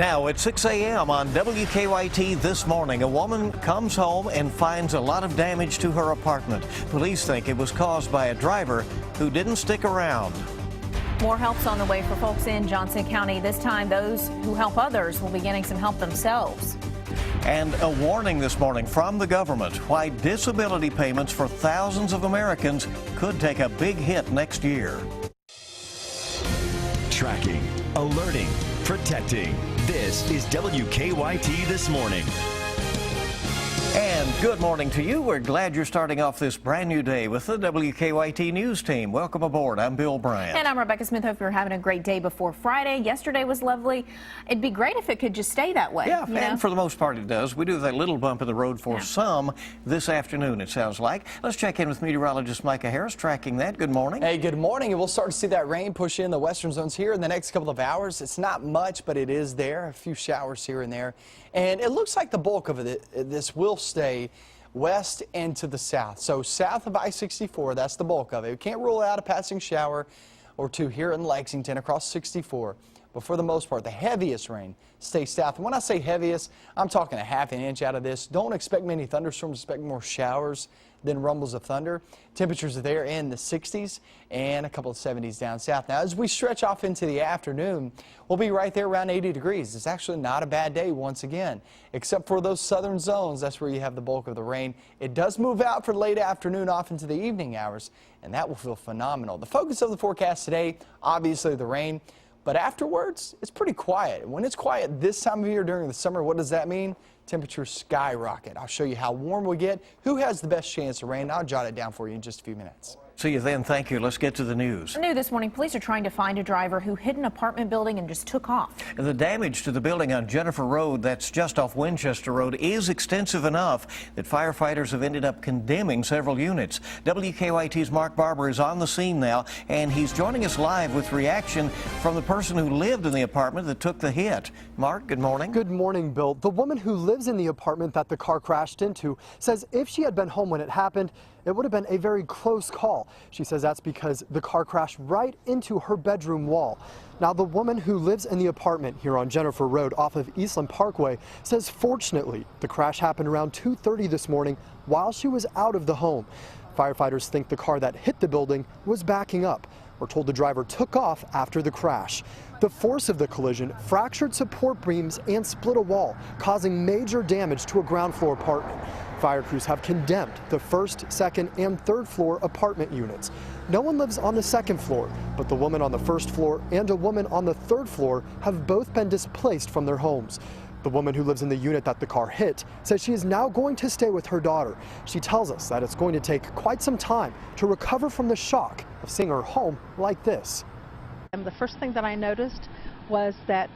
Now at 6 a.m. on WKYT this morning, a woman comes home and finds a lot of damage to her apartment. Police think it was caused by a driver who didn't stick around. More help's on the way for folks in Johnson County. This time, those who help others will be getting some help themselves. And a warning this morning from the government why disability payments for thousands of Americans could take a big hit next year. Tracking, alerting, protecting. This is WKYT This Morning. And good morning to you. We're glad you're starting off this brand new day with the WKYT News Team. Welcome aboard. I'm Bill Bryant. And I'm Rebecca Smith. Hope you're having a great day before Friday. Yesterday was lovely. It'd be great if it could just stay that way. Yeah, and for the most part it does. We do have that little bump in the road for some this afternoon, it sounds like. Let's check in with meteorologist Micah Harris tracking that. Good morning. Hey, good morning. And we'll start to see that rain push in the western zones here in the next couple of hours. It's not much, but it is there. A few showers here and there. And it looks like the bulk of this will stay west and to the south. So south of I-64, that's the bulk of it. We can't rule out a passing shower or two here in Lexington across 64. But for the most part, the heaviest rain stays south. And when I say heaviest, I'm talking a half an inch out of this. Don't expect many thunderstorms, expect more showers than rumbles of thunder. Temperatures are there in the 60s and a couple of 70s down south. Now, as we stretch off into the afternoon, we'll be right there around 80 degrees. It's actually not a bad day once again, except for those southern zones. That's where you have the bulk of the rain. It does move out for late afternoon off into the evening hours, and that will feel phenomenal. The focus of the forecast today, obviously the rain. But afterwards, it's pretty quiet. When it's quiet this time of year during the summer, what does that mean? Temperatures skyrocket. I'll show you how warm we get, who has the best chance of rain. I'll jot it down for you in just a few minutes. See you then. Thank you. Let's get to the news. New this morning, police are trying to find a driver who hit an apartment building and just took off. The damage to the building on Jennifer Road, that's just off Winchester Road, is extensive enough that firefighters have ended up condemning several units. WKYT's Mark Barber is on the scene now, and he's joining us live with reaction from the person who lived in the apartment that took the hit. Mark, good morning. Good morning, Bill. The woman who lives in the apartment that the car crashed into says if she had been home when it happened, it would have been a very close call. She says that's because the car crashed right into her bedroom wall. Now, the woman who lives in the apartment here on Jennifer Road off of Eastland Parkway says fortunately the crash happened around 2:30 this morning while she was out of the home. Firefighters think the car that hit the building was backing up. We're told the driver took off after the crash. The force of the collision fractured support beams and split a wall, causing major damage to a ground floor apartment. Fire crews have condemned the first, second, and third floor apartment units. No one lives on the second floor, but the woman on the first floor and a woman on the third floor have both been displaced from their homes. The woman who lives in the unit that the car hit says she is now going to stay with her daughter. She tells us that it's going to take quite some time to recover from the shock of seeing her home like this. And the first thing that I noticed was that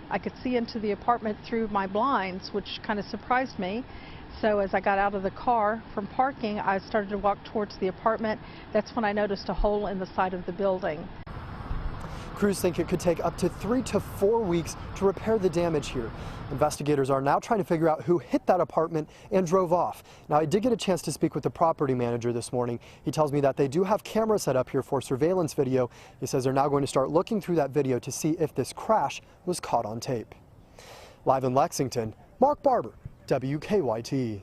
I could see into the apartment through my blinds, which kind of surprised me. So as I got out of the car from parking, I started to walk towards the apartment. That's when I noticed a hole in the side of the building. Crews think it could take up to 3 to 4 weeks to repair the damage here. Investigators are now trying to figure out who hit that apartment and drove off. Now, I did get a chance to speak with the property manager this morning. He tells me that they do have cameras set up here for surveillance video. He says they're now going to start looking through that video to see if this crash was caught on tape. Live in Lexington, Mark Barber, WKYT.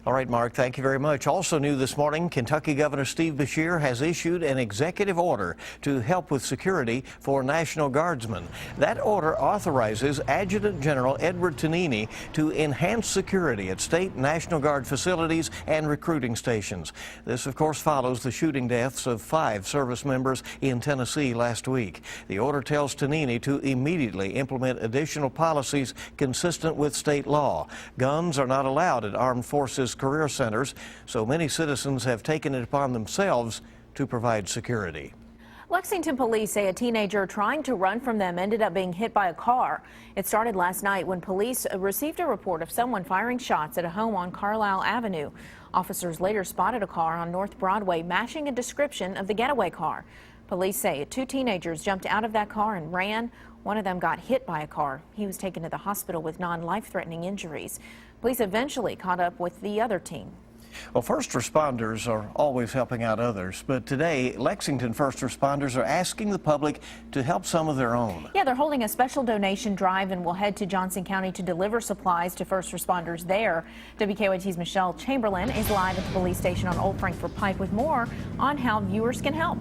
All right, Mark, thank you very much. Also new this morning, Kentucky Governor Steve Beshear has issued an executive order to help with security for National Guardsmen. That order authorizes Adjutant General Edward Tonini to enhance security at state National Guard facilities and recruiting stations. This, of course, follows the shooting deaths of 5 service members in Tennessee last week. The order tells Tonini to immediately implement additional policies consistent with state law. Guns are not allowed at armed forces career centers, so many citizens have taken it upon themselves to provide security. Lexington police say a teenager trying to run from them ended up being hit by a car. It started last night when police received a report of someone firing shots at a home on Carlisle Avenue. Officers later spotted a car on North Broadway matching a description of the getaway car. Police say 2 teenagers jumped out of that car and ran. One of them got hit by a car. He was taken to the hospital with non-life-threatening injuries. Police eventually caught up with the other teen. Well, first responders are always helping out others, but today Lexington first responders are asking the public to help some of their own. Yeah, they're holding a special donation drive and will head to Johnson County to deliver supplies to first responders there. WKYT's Michelle Chamberlain is live at the police station on Old Frankfort Pike with more on how viewers can help.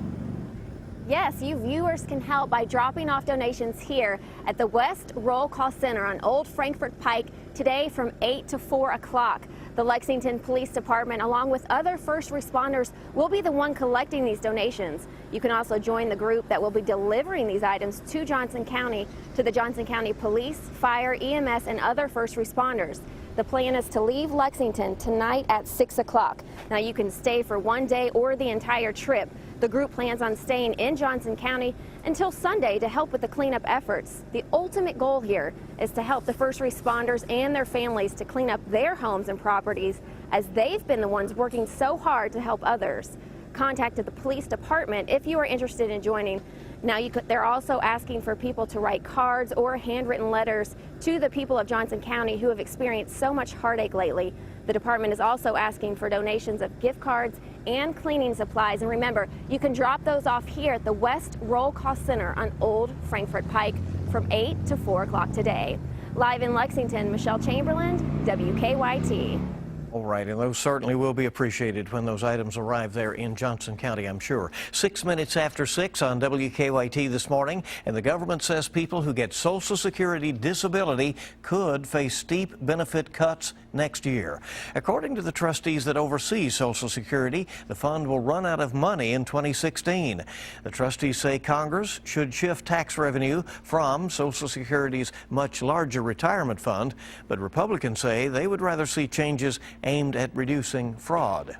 Yes, you viewers can help by dropping off donations here at the West Roll Call Center on Old Frankfort Pike today from 8 to 4 o'clock. The Lexington Police Department, along with other first responders, will be the one collecting these donations. You can also join the group that will be delivering these items to Johnson County, to the Johnson County Police, Fire, EMS, and other first responders. The plan is to leave Lexington tonight at 6 o'clock. Now you can stay for one day or the entire trip. The group plans on staying in Johnson County until Sunday to help with the cleanup efforts. The ultimate goal here is to help the first responders and their families to clean up their homes and properties, as they've been the ones working so hard to help others. Contact the police department if you are interested in joining. Now they're also asking for people to write cards or handwritten letters to the people of Johnson County who have experienced so much heartache lately. The department is also asking for donations of gift cards and cleaning supplies. And remember, you can drop those off here at the West Roll Call Center on Old Frankfort Pike from 8 to 4 o'clock today. Live in Lexington, Michelle Chamberlain, WKYT. All right, and those certainly will be appreciated when those items arrive there in Johnson County, I'm sure. 6 minutes after 6 on WKYT this morning, and the government says people who get Social Security disability could face steep benefit cuts next year. According to the trustees that oversee Social Security, the fund will run out of money in 2016. The trustees say Congress should shift tax revenue from Social Security's much larger retirement fund, but Republicans say they would rather see changes aimed at reducing fraud.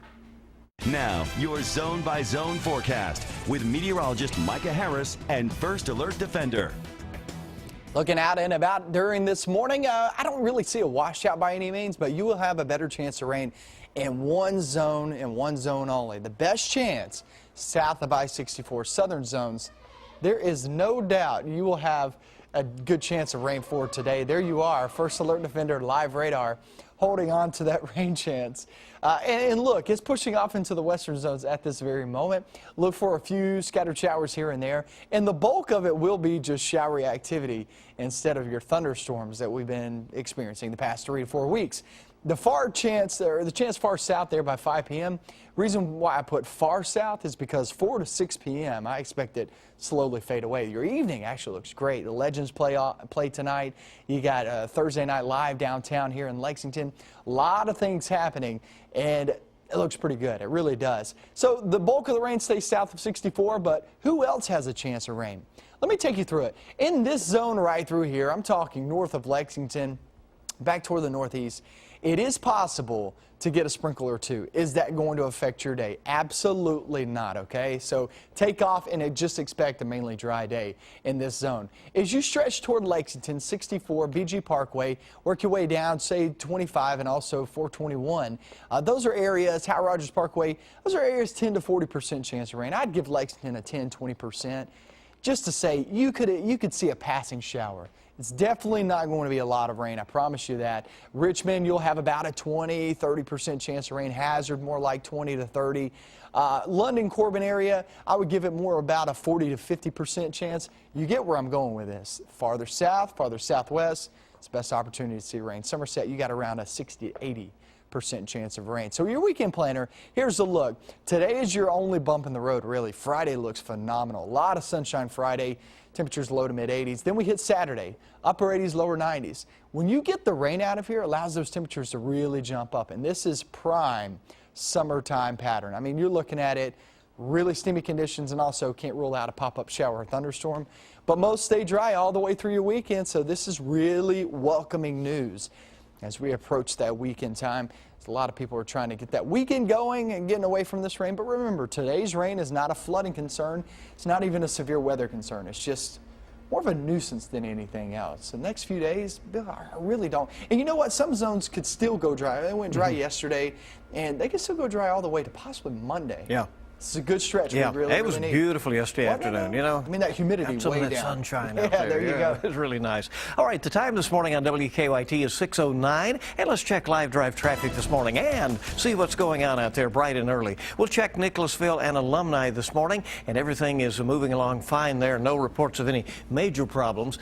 Now, your zone-by-zone forecast with meteorologist Micah Harris and First Alert Defender. Looking out and about during this morning, I don't really see a washout by any means, but you will have a better chance of rain in one zone and one zone only. The best chance south of I-64, southern zones. There is no doubt you will have a good chance of rain for today. There you are, First Alert Defender live radar, holding on to that rain chance. And look, it's pushing off into the western zones at this very moment. Look for a few scattered showers here and there, and the bulk of it will be just showery activity instead of your thunderstorms that we've been experiencing the past 3 to 4 weeks. The chance far south there by 5 p.m. Reason why I put far south is because 4 to 6 p.m. I expect it slowly fade away. Your evening actually looks great. The Legends play tonight. You got Thursday Night Live downtown here in Lexington. A lot of things happening, and it looks pretty good. It really does. So the bulk of the rain stays south of 64, but who else has a chance of rain? Let me take you through it. In this zone right through here, I'm talking north of Lexington, back toward the northeast, it is possible to get a sprinkle or two. Is that going to affect your day? Absolutely not, okay? So take off and just expect a mainly dry day in this zone. As you stretch toward Lexington, 64, BG Parkway, work your way down, say 25 and also 421. Those are areas, Howard Rogers Parkway, those are areas 10 to 40% chance of rain. I'd give Lexington a 10, 20%. Just to say, you could see a passing shower. It's definitely not going to be a lot of rain, I promise you that. Richmond, you'll have about a 20, 30% chance of rain. Hazard, more like 20 to 30. London, Corbin area, I would give it more about a 40 to 50% chance. You get where I'm going with this. Farther south, farther southwest, it's the best opportunity to see rain. Somerset, you got around a 60 to 80% chance of rain. So your weekend planner, here's the look. Today is your only bump in the road, really. Friday looks phenomenal. A lot of sunshine Friday. Temperatures low to mid 80s. Then we hit Saturday, upper 80s, lower 90s. When you get the rain out of here, it allows those temperatures to really jump up. And this is prime summertime pattern. I mean, you're looking at it, really steamy conditions, and also can't rule out a pop-up shower or thunderstorm. But most stay dry all the way through your weekend, so this is really welcoming news as we approach that weekend time. A lot of people are trying to get that weekend going and getting away from this rain. But remember, today's rain is not a flooding concern. It's not even a severe weather concern. It's just more of a nuisance than anything else. The next few days, I really don't. And you know what? Some zones could still go dry. They went dry yesterday, and they could still go dry all the way to possibly Monday. Yeah. It's a good stretch. Yeah, we really, it was really need. beautiful yesterday afternoon, you know. I mean, that humidity Got some way of that down. sunshine Yeah, out there. there you go. It was really nice. All right, the time this morning on WKYT is 6:09, and let's check live drive traffic this morning and see what's going on out there bright and early. We'll check Nicholasville and Alumni this morning, and everything is moving along fine there. No reports of any major problems.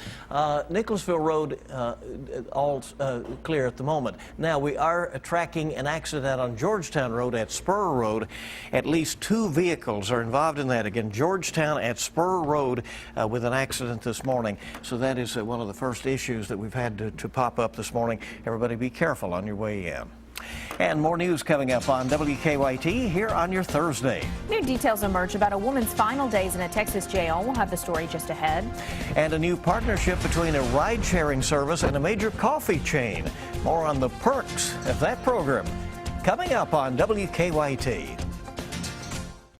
Nicholasville Road all clear at the moment. Now, we are tracking an accident on Georgetown Road at Spur Road. At least 2 vehicles are involved in that. Again, Georgetown at Spur Road with an accident this morning. So that is one of the first issues that we've had to pop up this morning. Everybody be careful on your way in. And more news coming up on WKYT here on your Thursday. New details emerge about a woman's final days in a Texas jail. We'll have the story just ahead. And a new partnership between a ride-sharing service and a major coffee chain. More on the perks of that program coming up on WKYT.